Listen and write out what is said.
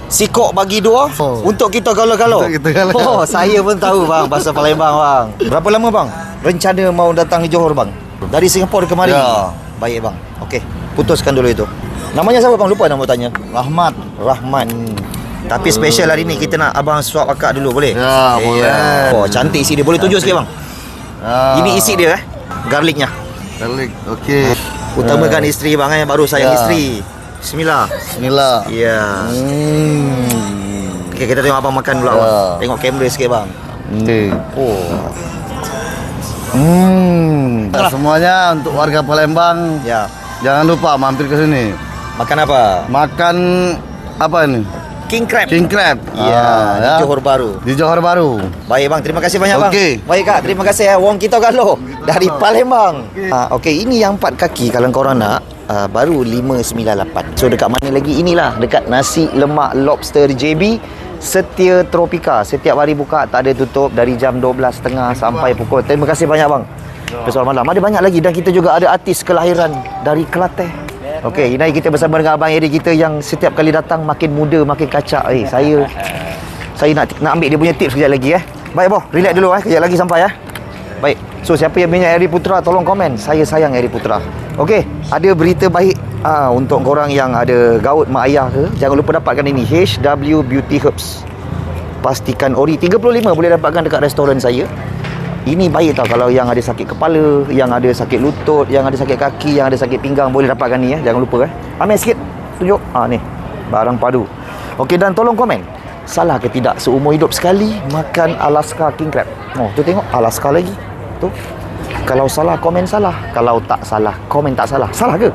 Sikok bagi dua untuk kita galau-galau. Untuk kita galau. Oh, saya pun tahu bang bahasa Palembang bang. Berapa lama bang rencana mau datang ke Johor bang? Dari Singapura ke kemari? Ya. Baik bang. Okey, putuskan dulu itu. Namanya siapa bang? Lupa nama tanya. Rahmat. Rahmat. Tapi special hari ni kita nak abang suap akak dulu boleh? Ya, boleh. Oh, cantik isi dia. Boleh tunjuk sikit bang? Ini isi dia garlicnya. Garlic. Okey. Utamakan isteri bang baru sayang isteri. Bismillah. Bismillah. Ya. Okey, kita tengok abang makan pula bang. Tengok kamera sikit bang. Okey. Oh. Semuanya untuk warga Palembang, Ya. jangan lupa mampir ke sini. Makan apa? Makan apa ini? King crab. King crab. Ya, di Johor Bahru. Di Johor Bahru. Baik bang, terima kasih banyak bang. Okey. Baik kak, terima kasih Wong kita galo dari Palembang. Okey, ini yang 4 kaki kalau korang nak. Baru 598. So dekat mana lagi? Inilah dekat nasi lemak lobster JB Setia Tropika. Setiap hari buka, tak ada tutup dari jam 12.30 sampai pukul. Terima kasih banyak bang. Besok malam ada banyak lagi dan kita juga ada artis kelahiran dari Kelantan. Okey, ini kita bersama dengan abang Eri kita yang setiap kali datang makin muda, makin kacak. Saya nak ambil dia punya tips kejap lagi Baik boh, relax dulu kejap lagi sampai Baik. So siapa yang minat Eri Putra tolong komen. Saya sayang Eri Putra. Okey, ada berita baik untuk korang yang ada gaut mak ayah ke, jangan lupa dapatkan ini HW Beauty Herbs. Pastikan ori 35 boleh dapatkan dekat restoran saya. Ini baik tau kalau yang ada sakit kepala, yang ada sakit lutut, yang ada sakit kaki, yang ada sakit pinggang, boleh dapatkan ni jangan lupa Ambil sikit. Tunjuk. Ni. Barang padu. Okey, dan tolong komen. Salah ke tidak seumur hidup sekali makan Alaska King Crab? Oh, tu tengok Alaska lagi. Tu. Kalau salah komen salah, kalau tak salah komen tak salah. Salah ke?